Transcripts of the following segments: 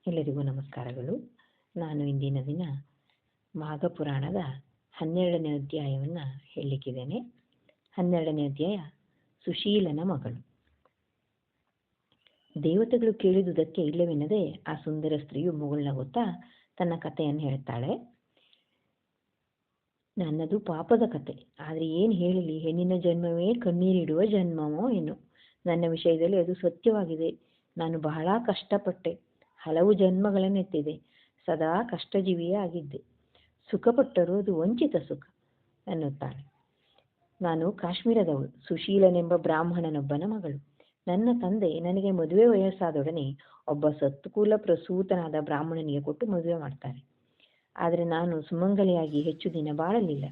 ಎಲ್ಲರಿಗೂ ನಮಸ್ಕಾರಗಳು. ನಾನು ಇಂದಿನ ದಿನ ಮಾಘ ಪುರಾಣದ 12ನೇ ಅಧ್ಯಾಯವನ್ನು ಹೇಳಲಿಕ್ಕಿದ್ದೇನೆ. 12ನೇ ಅಧ್ಯಾಯ, ಸುಶೀಲನ ಮಗಳು. ದೇವತೆಗಳು ಕೇಳಿದುದಕ್ಕೆ ಇಲ್ಲವೆನ್ನದೆ ಆ ಸುಂದರ ಸ್ತ್ರೀಯು ಮುಗುಳ್ನಗುತ್ತಾ ತನ್ನ ಕಥೆಯನ್ನು ಹೇಳ್ತಾಳೆ. ನನ್ನದು ಪಾಪದ ಕತೆ, ಆದರೆ ಏನು ಹೇಳಲಿ, ಹೆಣ್ಣಿನ ಜನ್ಮವೇ ಕಣ್ಣೀರಿಡುವ ಜನ್ಮವೋ ಏನು. ನನ್ನ ವಿಷಯದಲ್ಲಿ ಅದು ಸತ್ಯವಾಗಿದೆ. ನಾನು ಬಹಳ ಕಷ್ಟಪಟ್ಟೆ, ಹಲವು ಜನ್ಮಗಳನ್ನೆತ್ತಿದೆ, ಸದಾ ಕಷ್ಟಜೀವಿಯೇ ಆಗಿದ್ದೆ. ಸುಖಪಟ್ಟರೂ ಅದು ವಂಚಿತ ಸುಖ ಅನ್ನುತ್ತಾಳೆ. ನಾನು ಕಾಶ್ಮೀರದವಳು, ಸುಶೀಲನೆಂಬ ಬ್ರಾಹ್ಮಣನೊಬ್ಬನ ಮಗಳು. ನನ್ನ ತಂದೆ ನನಗೆ ಮದುವೆ ವಯಸ್ಸಾದೊಡನೆ ಒಬ್ಬ ಸತ್ಕುಲ ಪ್ರಸೂತನಾದ ಬ್ರಾಹ್ಮಣನಿಗೆ ಕೊಟ್ಟು ಮದುವೆ ಮಾಡ್ತಾರೆ. ಆದರೆ ನಾನು ಸುಮಂಗಲಿಯಾಗಿ ಹೆಚ್ಚು ದಿನ ಬಾಳಲಿಲ್ಲ.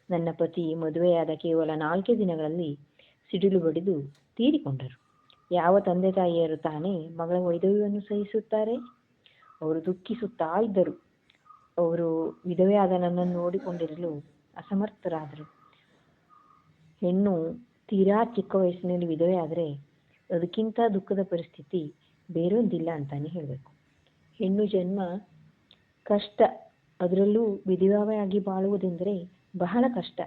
ನನ್ನ ಪತಿ ಮದುವೆಯಾದ ಕೇವಲ 4 ದಿನಗಳಲ್ಲಿ ಸಿಡಿಲು ಬಡಿದು ತೀರಿಕೊಂಡರು. ಯಾವ ತಂದೆ ತಾಯಿಯರು ತಾನೇ ಮಗಳ ವೈಧವ್ಯವನ್ನು ಸಹಿಸುತ್ತಾರೆ? ಅವರು ದುಃಖಿಸುತ್ತಾ ಇದ್ದರು. ಅವರು ವಿಧವೆಯಾದ ನನ್ನನ್ನು ನೋಡಿಕೊಂಡಿರಲು ಅಸಮರ್ಥರಾದರು. ಹೆಣ್ಣು ತೀರಾ ಚಿಕ್ಕ ವಯಸ್ಸಿನಲ್ಲಿ ವಿಧವೆ ಆದರೆ ಅದಕ್ಕಿಂತ ದುಃಖದ ಪರಿಸ್ಥಿತಿ ಬೇರೊಂದಿಲ್ಲ ಅಂತಾನೆ ಹೇಳಬೇಕು. ಹೆಣ್ಣು ಜನ್ಮ ಕಷ್ಟ, ಅದರಲ್ಲೂ ವಿಧವೆಯಾಗಿ ಬಾಳುವುದೆಂದರೆ ಬಹಳ ಕಷ್ಟ.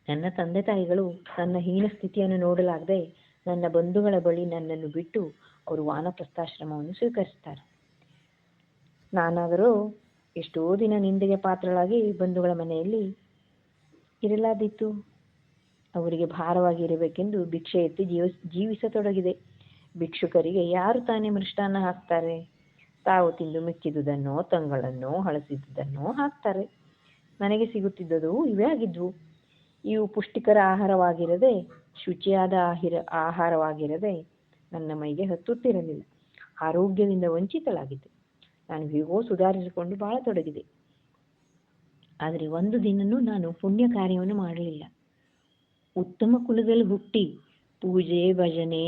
ನನ್ನ ತಂದೆ ತಾಯಿಗಳು ನನ್ನ ಹೀನ ಸ್ಥಿತಿಯನ್ನು ನೋಡಲಾಗದೆ ನನ್ನ ಬಂಧುಗಳ ಬಳಿ ನನ್ನನ್ನು ಬಿಟ್ಟು ಅವರು ವಾನಪ್ರಸ್ಥಾಶ್ರಮವನ್ನು ಸ್ವೀಕರಿಸ್ತಾರೆ. ನಾನಾದರೂ ಎಷ್ಟೋ ದಿನ ನಿಂದೆಗೆ ಪಾತ್ರಳಾಗಿ ಬಂಧುಗಳ ಮನೆಯಲ್ಲಿ ಇರಲಾದೀತು. ಅವರಿಗೆ ಭಾರವಾಗಿ ಇರಬೇಕೆಂದು ಭಿಕ್ಷೆ ಎತ್ತಿ ಜೀವಿಸತೊಡಗಿದೆ. ಭಿಕ್ಷುಕರಿಗೆ ಯಾರು ತಾನೇ ಮೃಷ್ಟಾನ್ನ ಹಾಕ್ತಾರೆ? ತಾವು ತಿಂದು ಮಿಕ್ಕಿದುದನ್ನೋ ತಂಗಳನ್ನೋ ಹಳಸಿದುದನ್ನೋ ಹಾಕ್ತಾರೆ. ನನಗೆ ಸಿಗುತ್ತಿದ್ದವು ಇವೇ ಆಗಿದ್ವು. ಇವು ಪುಷ್ಟಿಕರ ಆಹಾರವಾಗಿರದೆ, ಶುಚಿಯಾದ ಆಹಾರವಾಗಿರದೆ ನನ್ನ ಮೈಗೆ ಹತ್ತುತ್ತಿರಲಿಲ್ಲ. ಆರೋಗ್ಯದಿಂದ ವಂಚಿತಳಾಗಿದ್ದೆ. ನಾನು ಹೇಗೋ ಸುಧಾರಿಸಿಕೊಂಡು ಬಾಳತೊಡಗಿದೆ. ಆದರೆ ಒಂದು ದಿನನೂ ನಾನು ಪುಣ್ಯ ಕಾರ್ಯವನ್ನು ಮಾಡಲಿಲ್ಲ. ಉತ್ತಮ ಕುಲದಲ್ಲಿ ಹುಟ್ಟಿ ಪೂಜೆ, ಭಜನೆ,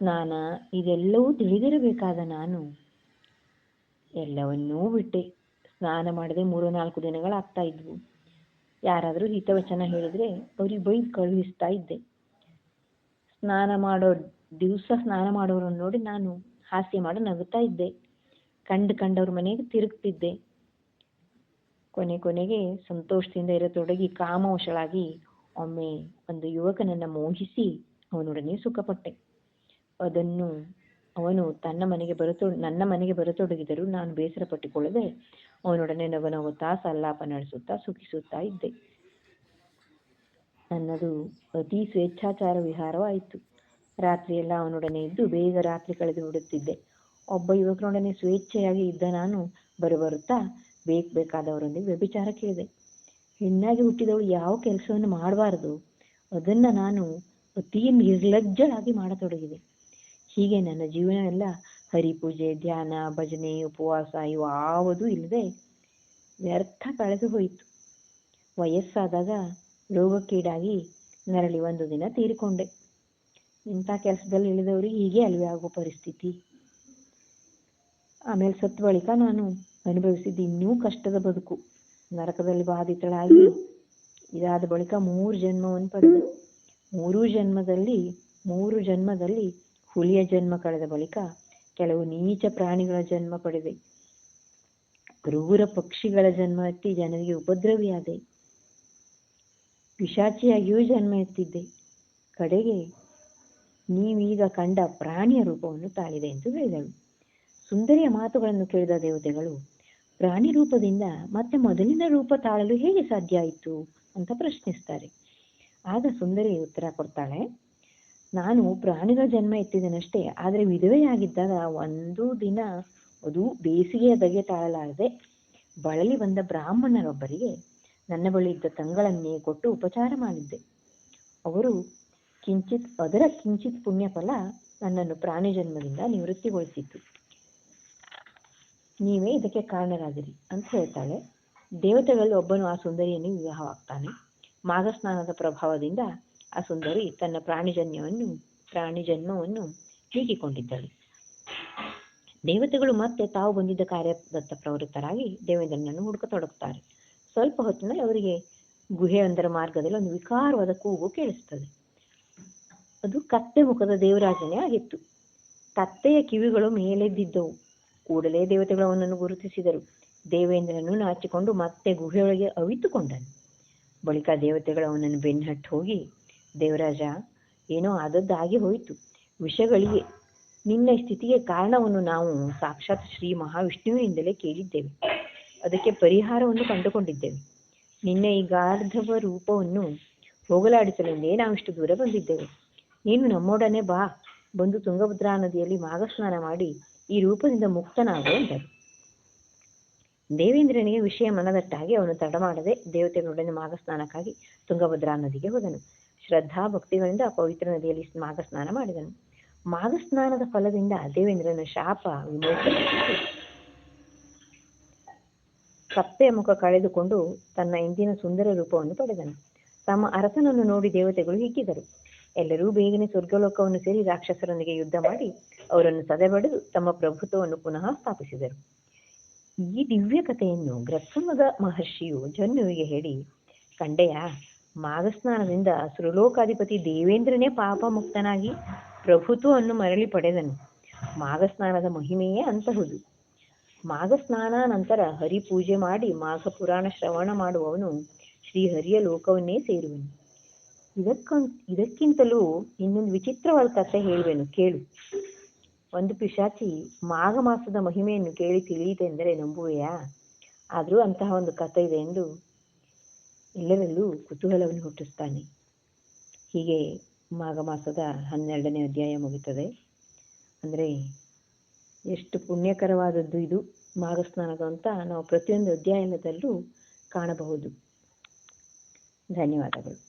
ಸ್ನಾನ ಇದೆಲ್ಲವೂ ತಿಳಿದಿರಬೇಕಾದ ನಾನು ಎಲ್ಲವನ್ನೂ ಬಿಟ್ಟೆ. ಸ್ನಾನ ಮಾಡದೆ 3-4 ದಿನಗಳಾಗ್ತಾ ಇದ್ವು. ಯಾರಾದರೂ ಹಿತವಚನ ಹೇಳಿದರೆ ಅವ್ರಿಗೆ ಬೈದು ಕಳುಹಿಸ್ತಾ ಇದ್ದೆ. ಸ್ನಾನ ಮಾಡೋರನ್ನು ನೋಡಿ ನಾನು ಹಾಸ್ಯ ಮಾಡಿ ನಗುತ್ತಾ ಇದ್ದೆ. ಕಂಡವ್ರ ಮನೆಗೆ ತಿರುಗ್ತಿದ್ದೆ. ಕೊನೆಗೆ ಸಂತೋಷದಿಂದ ಇರತೊಡಗಿ ಕಾಮವಶಳಾಗಿ ಒಮ್ಮೆ ಒಂದು ಯುವಕನನ್ನ ಮೋಹಿಸಿ ಅವನೊಡನೆ ಸುಖಪಟ್ಟೆ. ಅವನು ನನ್ನ ಮನೆಗೆ ಬರತೊಡಗಿದರೂ ನಾನು ಬೇಸರ ಪಟ್ಟುಕೊಳ್ಳದೆ ಅವನೊಡನೆ ನಗುತ್ತಾ ಸಲ್ಲಾಪ ನಡೆಸುತ್ತಾ ಸುಖಿಸುತ್ತಾ ಇದ್ದೆ. ನನ್ನದು ಅತಿ ಸ್ವೇಚ್ಛಾಚಾರ ವಿಹಾರವಾಯಿತು. ರಾತ್ರಿಯೆಲ್ಲ ಅವನೊಡನೆ ಇದ್ದು ಬೇಗ ರಾತ್ರಿ ಕಳೆದು ಬಿಡುತ್ತಿದ್ದೆ. ಒಬ್ಬ ಯುವಕನೊಡನೆ ಸ್ವೇಚ್ಛೆಯಾಗಿ ಇದ್ದ ನಾನು ಬರುತ್ತಾ ಬೇಕಾದವರೊಂದಿಗೆ ವ್ಯಭಿಚಾರಕ್ಕೆ ಇಳಿದೆ. ಹೆಣ್ಣಾಗಿ ಹುಟ್ಟಿದವಳು ಯಾವ ಕೆಲಸವನ್ನು ಮಾಡಬಾರದು ಅದನ್ನು ನಾನು ಅತಿ ನಿರ್ಲಜ್ಜಳಾಗಿ ಮಾಡತೊಡಗಿದೆ. ಹೀಗೆ ನನ್ನ ಜೀವನ ಎಲ್ಲ ಹರಿಪೂಜೆ, ಧ್ಯಾನ, ಭಜನೆ, ಉಪವಾಸ ಇವು ಯಾವುದೂ ಇಲ್ಲದೆ ವ್ಯರ್ಥ ಕಳೆದು ಹೋಯಿತು. ವಯಸ್ಸಾದಾಗ ರೋಗಕ್ಕೀಡಾಗಿ ನರಳಿ ಒಂದು ದಿನ ತೀರಿಕೊಂಡೆ. ಇಂಥ ಕೆಲಸದಲ್ಲಿ ಇಳಿದವರಿಗೆ ಹೀಗೆ ಅಲ್ವೇ ಆಗೋ ಪರಿಸ್ಥಿತಿ. ಆಮೇಲೆ ಸತ್ತ ಬಳಿಕ ನಾನು ಅನುಭವಿಸಿದ್ದು ಇನ್ನೂ ಕಷ್ಟದ ಬದುಕು. ನರಕದಲ್ಲಿ ಬಾಧಿತಳಾಗಿ ಇದಾದ ಬಳಿಕ 3 ಜನ್ಮವನ್ನು ಪಡೆದೆ. 3 ಜನ್ಮದಲ್ಲಿ ಹುಲಿಯ ಜನ್ಮ ಕಳೆದ ಬಳಿಕ ಕೆಲವು ನೀಚ ಪ್ರಾಣಿಗಳ ಜನ್ಮ ಪಡೆದೆ. ಕ್ರೂರ ಪಕ್ಷಿಗಳ ಜನ್ಮ ಎತ್ತಿ ಜನರಿಗೆ ಉಪದ್ರವಿಯಾದೆ. ಪಿಶಾಚಿಯಾಗಿಯೂ ಜನ್ಮ ಎತ್ತಿದ್ದೆ. ಕಡೆಗೆ ನೀವೀಗ ಕಂಡ ಪ್ರಾಣಿಯ ರೂಪವನ್ನು ತಾಳಿದೆ ಎಂದು ಹೇಳಿದಳು. ಸುಂದರಿಯ ಮಾತುಗಳನ್ನು ಕೇಳಿದ ದೇವತೆಗಳು ಪ್ರಾಣಿ ರೂಪದಿಂದ ಮತ್ತೆ ಮೊದಲಿನ ರೂಪ ತಾಳಲು ಹೇಗೆ ಸಾಧ್ಯ ಆಯಿತು ಅಂತ ಪ್ರಶ್ನಿಸ್ತಾರೆ. ಆಗ ಸುಂದರಿ ಉತ್ತರ ಕೊಡ್ತಾಳೆ, ನಾನು ಪ್ರಾಣಿಗಳ ಜನ್ಮ ಎತ್ತಿದನಷ್ಟೇ, ಆದರೆ ವಿಧವೆಯಾಗಿದ್ದಾಗ ಒಂದು ದಿನ ಅದು ಬೇಸಿಗೆಯ ಧಗೆ ತಾಳಲಾರದೆ ಬಳಲಿ ಬಂದ ಬ್ರಾಹ್ಮಣರೊಬ್ಬರಿಗೆ ನನ್ನ ಬಳಿ ಇದ್ದ ತಂಗಳನ್ನೇ ಕೊಟ್ಟು ಉಪಚಾರ ಮಾಡಿದ್ದೆ. ಅದರ ಕಿಂಚಿತ್ ಪುಣ್ಯ ಫಲ ನನ್ನನ್ನು ಪ್ರಾಣಿ ಜನ್ಮದಿಂದ ನಿವೃತ್ತಿಗೊಳಿಸಿತು. ನೀವೇ ಇದಕ್ಕೆ ಕಾರಣರಾದಿರಿ ಅಂತ ಹೇಳ್ತಾಳೆ. ದೇವತೆಗಳಲ್ಲಿ ಒಬ್ಬನು ಆ ಸುಂದರಿಯನ್ನು ವಿವಾಹವಾಗ್ತಾನೆ. ಮಾಘ ಸ್ನಾನದ ಪ್ರಭಾವದಿಂದ ಆ ಸುಂದರಿ ತನ್ನ ಪ್ರಾಣಿ ಜನ್ಮವನ್ನು ನೀಗಿಕೊಂಡಿದ್ದಳು. ದೇವತೆಗಳು ಮತ್ತೆ ತಾವು ಬಂದಿದ್ದ ಕಾರ್ಯದತ್ತ ಪ್ರವೃತ್ತರಾಗಿ ದೇವೇಂದ್ರನನ್ನು ಹುಡುಕತೊಡಗುತ್ತಾರೆ. ಸ್ವಲ್ಪ ಹೊತ್ತಿನಲ್ಲಿ ಅವರಿಗೆ ಗುಹೆಯೊಂದರ ಮಾರ್ಗದಲ್ಲಿ ಒಂದು ವಿಕಾರವಾದ ಕೂಗು ಕೇಳಿಸ್ತದೆ. ಅದು ಕತ್ತೆ ಮುಖದ ದೇವರಾಜನೇ ಆಗಿತ್ತು. ತತ್ತೆಯ ಕಿವಿಗಳು ಮೇಲೆದ್ದಿದ್ದವು. ಕೂಡಲೇ ದೇವತೆಗಳು ಅವನನ್ನು ಗುರುತಿಸಿದರು. ದೇವೇಂದ್ರನು ನಾಚಿಕೊಂಡು ಮತ್ತೆ ಗುಹೆಯೊಳಗೆ ಅವಿತುಕೊಂಡನು. ಬಳಿಕ ದೇವತೆಗಳು ಅವನನ್ನು ಬೆನ್ನಟ್ಟಿ ಹೋಗಿ, ದೇವರಾಜ, ಏನೋ ಆದದ್ದಾಗಿ ಹೋಯಿತು. ವಿಷಗಳಿಗೆ ನಿನ್ನ ಸ್ಥಿತಿಗೆ ಕಾರಣವನ್ನು ನಾವು ಸಾಕ್ಷಾತ್ ಶ್ರೀ ಮಹಾವಿಷ್ಣುವಿನಿಂದಲೇ ಕೇಳಿದ್ದೇವೆ. ಅದಕ್ಕೆ ಪರಿಹಾರವನ್ನು ಕಂಡುಕೊಂಡಿದ್ದೇವೆ. ನಿನ್ನ ಈ ಗಾರ್ಧವ ರೂಪವನ್ನು ಹೋಗಲಾಡಿಸಲೆಂದೇ ನಾವಿಷ್ಟು ದೂರ ಬಂದಿದ್ದೇವೆ. ನೀನು ನಮ್ಮೊಡನೆ ಬಾ, ಬಂದು ತುಂಗಭದ್ರಾ ನದಿಯಲ್ಲಿ ಮಾಘಸ್ನಾನ ಮಾಡಿ ಈ ರೂಪದಿಂದ ಮುಕ್ತನಾಗು ಎಂದರು. ದೇವೇಂದ್ರನಿಗೆ ವಿಷಯ ಮನದಟ್ಟಾಗಿ ಅವನು ತಡ ಮಾಡದೆ ದೇವತೆಗಳೊಡನೆ ಮಾಘಸ್ನಾನಕ್ಕಾಗಿ ತುಂಗಭದ್ರಾ ನದಿಗೆ ಹೋದನು. ಶ್ರದ್ಧಾ ಭಕ್ತಿಗಳಿಂದ ಪವಿತ್ರ ನದಿಯಲ್ಲಿ ಮಾಘಸ್ನಾನ ಮಾಡಿದನು. ಮಾಘಸ್ನಾನದ ಫಲದಿಂದ ದೇವೇಂದ್ರನ ಶಾಪ ವಿಮೋಚನೆಯಾಗಿ ಕಪ್ಪೆಯ ಮುಖ ಕಳೆದುಕೊಂಡು ತನ್ನ ಇಂದಿನ ಸುಂದರ ರೂಪವನ್ನು ಪಡೆದನು. ತಮ್ಮ ಅರಸನನ್ನು ನೋಡಿ ದೇವತೆಗಳು ಹಿಗ್ಗಿದರು. ಎಲ್ಲರೂ ಬೇಗನೆ ಸ್ವರ್ಗಲೋಕವನ್ನು ಸೇರಿ ರಾಕ್ಷಸರೊಂದಿಗೆ ಯುದ್ಧ ಮಾಡಿ ಅವರನ್ನು ಸದೆಬಡಿದು ತಮ್ಮ ಪ್ರಭುತ್ವವನ್ನು ಪುನಃ ಸ್ಥಾಪಿಸಿದರು. ಈ ದಿವ್ಯ ಕಥೆಯನ್ನು ಗೃತ್ಸಮದ ಮಹರ್ಷಿಯು ಜನ್ಯುವಿಗೆ ಹೇಳಿ, ಕಂಡೆಯ, ಮಾಘಸ್ನಾನದಿಂದ ಸುರಲೋಕಾಧಿಪತಿ ದೇವೇಂದ್ರನೇ ಪಾಪ ಮುಕ್ತನಾಗಿ ಪ್ರಭುತ್ವವನ್ನು ಮರಳಿ ಪಡೆದನು. ಮಾಘಸ್ನಾನದ ಮಹಿಮೆಯೇ ಅಂತಹುದು. ಮಾಘಸ್ನಾನ ನಂತರ ಹರಿಪೂಜೆ ಮಾಡಿ ಮಾಘ ಪುರಾಣ ಶ್ರವಣ ಮಾಡುವವನು ಶ್ರೀಹರಿಯ ಲೋಕವನ್ನೇ ಸೇರುವನು. ಇದಕ್ಕಿಂತಲೂ ಇನ್ನೊಂದು ವಿಚಿತ್ರವಾದ ಕಥೆ ಹೇಳುವೆನು, ಕೇಳು. ಒಂದು ಪಿಶಾಚಿ ಮಾಘ ಮಾಸದ ಮಹಿಮೆಯನ್ನು ಕೇಳಿ ತಿಳಿಯಿತೆಂದರೆ ನಂಬುವೆಯಾ? ಆದರೂ ಅಂತಹ ಒಂದು ಕಥೆ ಇದೆ ಎಂದು ಎಲ್ಲರಲ್ಲೂ ಕುತೂಹಲವನ್ನು ಹುಟ್ಟಿಸ್ತಾನೆ. ಹೀಗೆ ಮಾಘ ಮಾಸದ 12ನೇ ಅಧ್ಯಾಯ ಮುಗಿತದೆ. ಅಂದರೆ ಎಷ್ಟು ಪುಣ್ಯಕರವಾದದ್ದು ಇದು ಮಾಘಸ್ನಾನದ ಅಂತ ನಾವು ಪ್ರತಿಯೊಂದು ಅಧ್ಯಾಯದಲ್ಲೂ ಕಾಣಬಹುದು. ಧನ್ಯವಾದಗಳು.